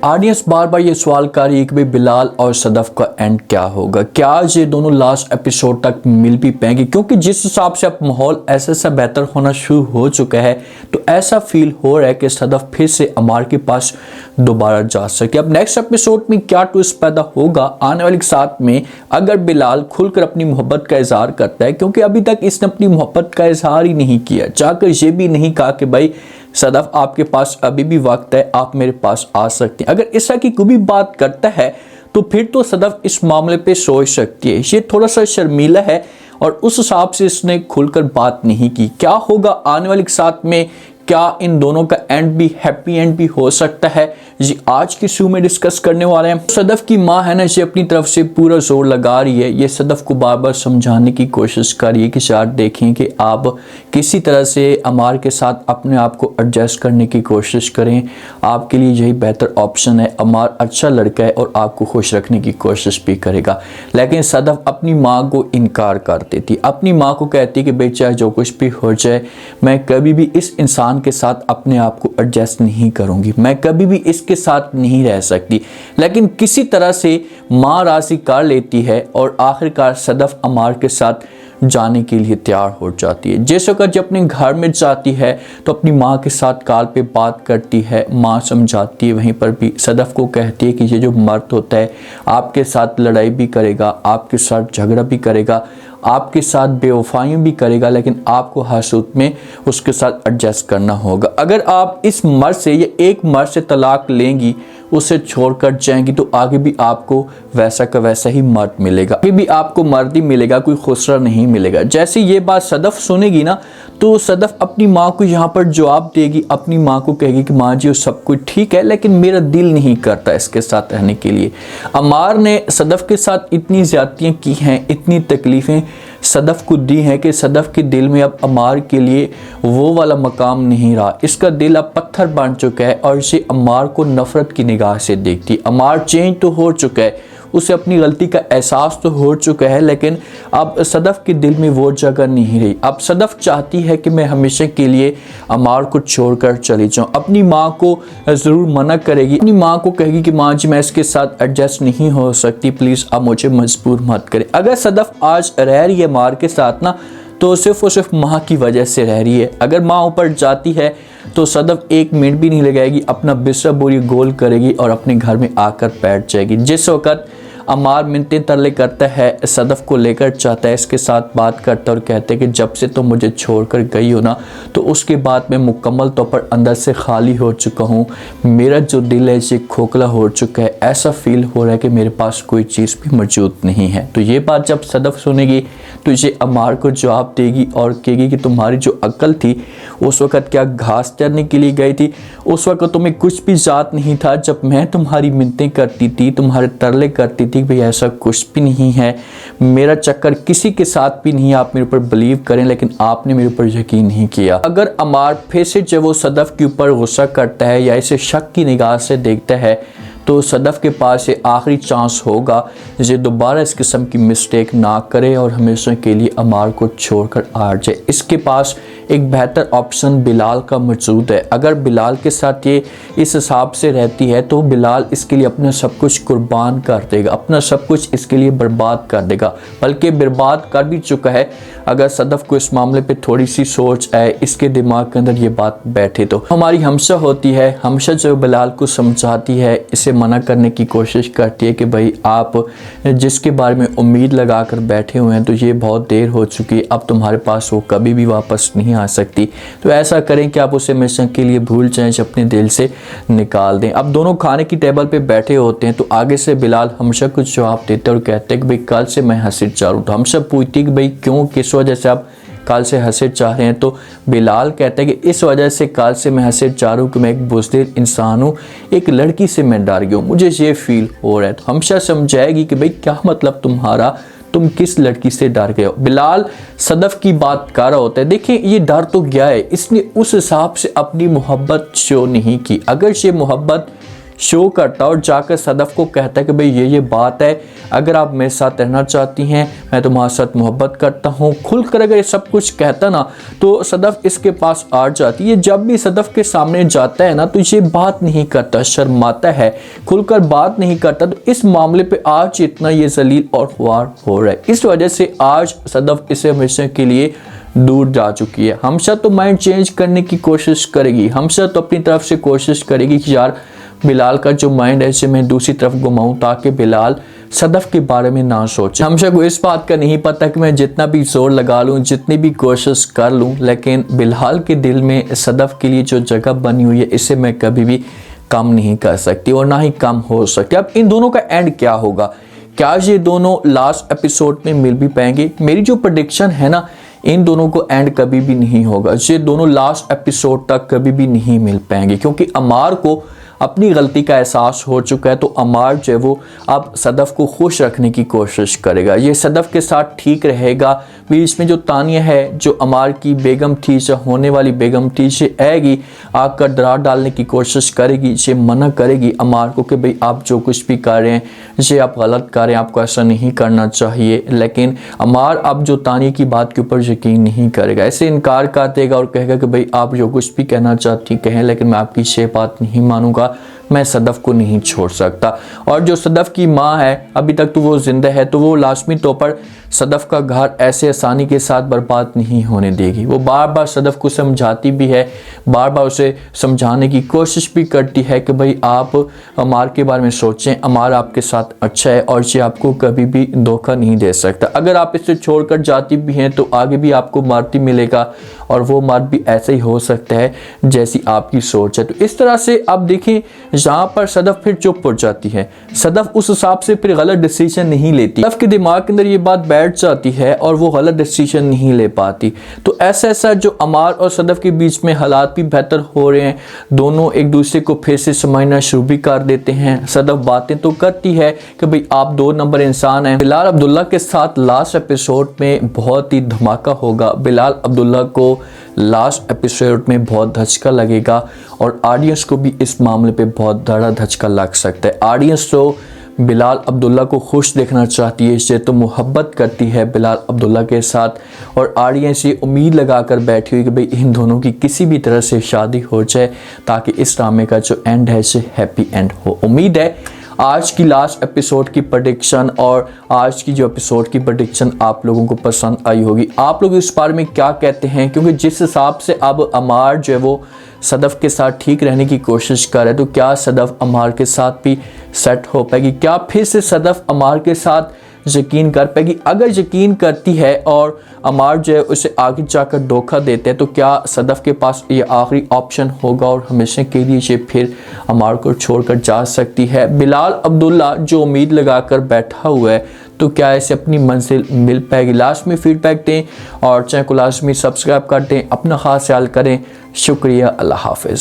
Audience बार बार ये सवाल कर रही है कि भाई बिलाल और सदफ का एंड क्या होगा, क्या आज ये दोनों लास्ट एपिसोड तक मिल भी पाएंगे, क्योंकि जिस हिसाब से अब माहौल ऐसा सा बेहतर होना शुरू हो चुका है तो ऐसा फील हो रहा है कि सदफ फिर से अमार के पास दोबारा जा सके। अब नेक्स्ट एपिसोड में क्या ट्विस्ट पैदा होगा आने वाले साथ में, अगर बिलाल खुलकर अपनी मोहब्बत का इजहार करता है, क्योंकि अभी तक इसने अपनी मोहब्बत का इजहार ही नहीं किया, जाकर ये भी नहीं कहा कि भाई सदफ आपके पास अभी भी वक्त है, आप मेरे पास आ सकते हैं। अगर इस तरह की कोई भी बात करता है तो फिर तो सदफ इस मामले पे सोच सकती है। ये थोड़ा सा शर्मीला है और उस हिसाब से इसने खुलकर बात नहीं की। क्या होगा आने वाले साथ में, क्या इन दोनों का एंड भी हैप्पी एंड भी हो सकता है, जी आज की शो में डिस्कस करने वाले हैं। सदफ की माँ है ना, ये अपनी तरफ से पूरा जोर लगा रही है, ये सदफ को बार बार समझाने की कोशिश कर रही है कि शायद देखें कि आप किसी तरह से अमार के साथ अपने आप को एडजस्ट करने की कोशिश करें, आपके लिए यही बेहतर ऑप्शन है। अमार अच्छा लड़का है और आपको खुश रखने की कोशिश भी करेगा। लेकिन सदफ अपनी माँ को इनकार कर देती, अपनी माँ को कहती कि भाई चाहे जो कुछ भी हो जाए, मैं कभी भी इस इंसान के साथ अपने आप को एडजस्ट नहीं करूंगी, मैं कभी भी इसके साथ नहीं रह सकती। लेकिन किसी तरह से मां राजी कर लेती है और आखिरकार सदफ अमार के साथ जाने के लिए तैयार हो जाती है। जैसे कि जब अपने घर में जाती है तो अपनी माँ के साथ कॉल पे बात करती है, माँ समझाती है, वहीं पर भी सदफ को कहती है कि ये जो मर्द होता है आपके साथ लड़ाई भी करेगा, आपके साथ झगड़ा भी करेगा, आपके साथ बेवफाइयाँ भी करेगा, लेकिन आपको हर सूरत में उसके साथ एडजस्ट करना होगा। अगर आप इस मर्द से या एक मर्द से तलाक लेंगी, उसे छोड़कर जाएंगी, तो आगे भी आपको वैसा का वैसा ही मर्द मिलेगा, आगे भी आपको मर्द ही मिलेगा, कोई खुसरा नहीं मिलेगा। जैसे ये बात सदफ सुनेगी ना तो सदफ अपनी माँ को यहाँ पर जवाब देगी, अपनी माँ को कहेगी कि माँ जी सब कुछ ठीक है लेकिन मेरा दिल नहीं करता इसके साथ रहने के लिए। अमार ने सदफ के साथ इतनी ज्यादतियाँ की हैं, इतनी तकलीफ़ें सदफ को दी हैं कि सदफ के दिल में अब अमार के लिए वो वाला मकाम नहीं रहा। इसका दिल अब पत्थर बन चुका है और इसे अमार को नफरत की निगाह से देखती। अमार चेंज तो हो चुका है, उसे अपनी गलती का एहसास तो हो चुका है, लेकिन अब सदफ के दिल में वो जगह नहीं रही। अब सदफ चाहती है कि मैं हमेशा के लिए अमार को छोड़कर चली जाऊं। अपनी माँ को ज़रूर मना करेगी, अपनी माँ को कहेगी कि माँ जी मैं इसके साथ एडजस्ट नहीं हो सकती, प्लीज़ अब मुझे मजबूर मत करें। अगर सदफ आज रह रही है अमार के साथ ना तो सिर्फ और सिर्फ माँ की वजह से रह रही है। अगर माँ ऊपर जाती है तो सदफ एक मिनट भी नहीं लगाएगी, अपना बिस्तर बोरी गोल करेगी और अपने घर में आकर बैठ जाएगी। जिस वक्त अमार मिन्नते तरले करता है, सदफ को लेकर चाहता है, इसके साथ बात करता है और कहते हैं कि जब से तुम मुझे छोड़कर गई हो ना तो उसके बाद मैं मुकम्मल तौर पर अंदर से खाली हो चुका हूँ, मेरा जो दिल है ये खोखला हो चुका है, ऐसा फील हो रहा है कि मेरे पास कोई चीज़ भी मौजूद नहीं है। तो ये बात जब सदफ सुनेगी तो ये अमार को जवाब देगी और कहेगी कि तुम्हारी जो अक्ल थी उस वक़्त क्या घास चरने के लिए गई थी, उस वक़्त तुम्हें कुछ भी याद नहीं था, जब मैं तुम्हारी मिन्नतें करती थी, तुम्हारे तरले करती थी, भाई ऐसा कुछ भी नहीं है, मेरा चक्कर किसी के साथ भी नहीं, आप मेरे ऊपर बिलीव करें, लेकिन आपने मेरे ऊपर यकीन नहीं किया। अगर अमार फिर से जब वो सदफ के ऊपर गुस्सा करता है या इसे शक की निगाह से देखता है तो सदफ के पास ये आखिरी चांस होगा ये दोबारा इस किस्म की मिस्टेक ना करे और हमेशा के लिए अमार को छोड़कर आ जाए। इसके पास एक बेहतर ऑप्शन बिलाल का मौजूद है। अगर बिलाल के साथ ये इस हिसाब से रहती है तो बिलाल इसके लिए अपना सब कुछ कुर्बान कर देगा, अपना सब कुछ इसके लिए बर्बाद कर देगा, बल्कि बर्बाद कर भी चुका है। अगर सदफ को इस मामले पे थोड़ी सी सोच आए, इसके दिमाग के अंदर ये बात बैठे तो हमारी हमशा होती है, हमशा जो बिलाल को समझाती है, इसे मना करने की कोशिश करती है कि भाई आप जिसके बारे में उम्मीद लगा कर बैठे हुए हैं तो ये बहुत देर हो चुकी है, अब तुम्हारे पास वो कभी भी वापस नहीं आ सकती। तो ऐसा करें कि आप उसे हमेशा के लिए भूल जाएं, अपने दिल से निकाल दें। अब दोनों खाने की टेबल पे बैठे होते हैं तो आगे से बिलाल हमशा कुछ जवाब देते हैं और कहते हैं कि भाई कल से मैं हसीद चाह रहा हूँ। तो हमशा पूछती कि भाई क्यों, किस वजह से आप कल से हसीद चाह रहे हैं? तो बिलाल कहता है कि इस वजह से कल से मैं हसीद चाह रहा हूँ कि मैं एक बुज़दिल इंसान हूँ, एक लड़की से मैं डर गया हूँ, मुझे ये फील हो रहा है। तो हमशा समझाएगी कि भाई क्या मतलब तुम्हारा, तुम किस लड़की से डर गए हो। बिलाल सदफ की बात कर रहा होता है, देखिए ये डर तो गया है, इसने उस हिसाब से अपनी मोहब्बत शो नहीं की। अगर ये मोहब्बत शो करता है और जाकर सदफ को कहता है कि भाई ये बात है, अगर आप मेरे साथ रहना चाहती हैं, मैं तुम्हारे साथ मोहब्बत करता हूँ। खुलकर अगर ये सब कुछ कहता ना तो सदफ इसके पास आ जाती है। जब भी सदफ के सामने जाता है ना तो ये बात नहीं करता, शर्माता है, खुलकर बात नहीं करता। तो इस मामले पे आज इतना ये जलील और ख्वार हो रहा है। इस वजह से आज सदफ इसे हमेशा के लिए दूर जा चुकी है। हमशा तो माइंड चेंज करने की कोशिश करेगी, हमशा तो अपनी तरफ से कोशिश करेगी कि यार बिलाल का जो माइंड है इसे मैं दूसरी तरफ घुमाऊं ताकि बिलाल सदफ के बारे में ना सोचे। हमशा को इस बात का नहीं पता कि मैं जितना भी जोर लगा लूं, जितनी भी कोशिश कर लूं, लेकिन बिलाल के दिल में सदफ के लिए जो जगह बनी हुई है इसे मैं कभी भी कम नहीं कर सकती और ना ही कम हो सकती। अब इन दोनों का एंड क्या होगा? क्या ये दोनों लास्ट एपिसोड में मिल भी पाएंगे? मेरी जो प्रेडिक्शन है ना, इन दोनों को एंड कभी भी नहीं होगा। ये दोनों लास्ट एपिसोड तक कभी भी नहीं मिल पाएंगे क्योंकि अमार को अपनी गलती का एहसास हो चुका है। तो अमार जो है वो अब सदफ को खुश रखने की कोशिश करेगा, ये सदफ के साथ ठीक रहेगा। बीच में जो तानिया है, जो अमार की बेगम थी, जो होने वाली बेगम थी, ये आएगी, आकर दरार डालने की कोशिश करेगी, ये मना करेगी अमार को कि भाई आप जो कुछ भी कर रहे हैं ये आप गलत कर रहे हैं, आपको ऐसा नहीं करना चाहिए। लेकिन अमार अब जो तानिया की बात के ऊपर यकीन नहीं करेगा, ऐसे इनकार कर देगा और कहेगा कि भाई आप जो कुछ भी कहना चाहती कहें, लेकिन मैं आपकी ये बात नहीं मानूंगा, मैं सदफ को नहीं छोड़ सकता। और जो सदफ की माँ है अभी तक तो वो जिंदा है, तो वो लाजमी तौर पर सदफ का घर ऐसे आसानी के साथ बर्बाद नहीं होने देगी। वो बार बार सदफ को समझाती भी है, बार बार उसे समझाने की कोशिश भी करती है कि भाई आप अमार के बारे में सोचें, अमार आपके साथ अच्छा है और ये आपको कभी भी धोखा नहीं दे सकता। अगर आप इसे छोड़कर जाती भी हैं तो आगे भी आपको मारती मिलेगा और वो मार भी ऐसे ही हो सकता है जैसी आपकी सोच है। तो इस तरह से आप देखें जहाँ पर सदफ फिर चुप हो जाती है, सदफ उस हिसाब से फिर गलत डिसीजन नहीं लेती, सदफ के दिमाग के अंदर ये बात बैठ जाती है और वो गलत डिसीजन नहीं ले पाती। तो ऐसा जो अमार और सदफ के बीच में हालात भी बेहतर हो रहे हैं, दोनों एक दूसरे को फिर से समझना शुरू भी कर देते हैं। सदफ बातें तो करती है कि भाई आप 2 नंबर इंसान हैं। बिलाल अब्दुल्ला के साथ लास्ट एपिसोड में बहुत ही धमाका होगा। बिलाल अब्दुल्ला को लास्ट एपिसोड में बहुत धचका लगेगा और ऑडियंस को भी इस मामले पे बहुत बड़ा धचका लग सकता है। ऑडियंस तो बिलाल अब्दुल्ला को खुश देखना चाहती है, इससे तो मोहब्बत करती है बिलाल अब्दुल्ला के साथ और ऑडियंस ये उम्मीद लगा कर बैठी हुई कि भाई इन दोनों की किसी भी तरह से शादी हो जाए ताकि इस ड्रामे का जो एंड है इसे हैप्पी एंड हो। उम्मीद है आज की लास्ट एपिसोड की प्रेडिक्शन और आज की जो एपिसोड की प्रेडिक्शन आप लोगों को पसंद आई होगी। आप लोग इस बारे में क्या कहते हैं? क्योंकि जिस हिसाब से अब अमार जो है वो सदफ के साथ ठीक रहने की कोशिश कर रहे, तो क्या सदफ अमार के साथ भी सेट हो पाएगी? क्या फिर से सदफ अमार के साथ यकीन कर पाएगी? अगर यकीन करती है और अमार जो है उसे आगे जाकर धोखा देते हैं तो क्या सदफ के पास ये आखिरी ऑप्शन होगा और हमेशा के लिए ये फिर अमार को छोड़कर जा सकती है? बिलाल अब्दुल्ला जो उम्मीद लगाकर बैठा हुआ है तो क्या इसे अपनी मंजिल मिल पाएगी? लास्ट में फीडबैक दें और चैनल को लाजमी सब्सक्राइब कर दें। अपना खास ख्याल करें। शुक्रिया। अल्लाह हाफिज़।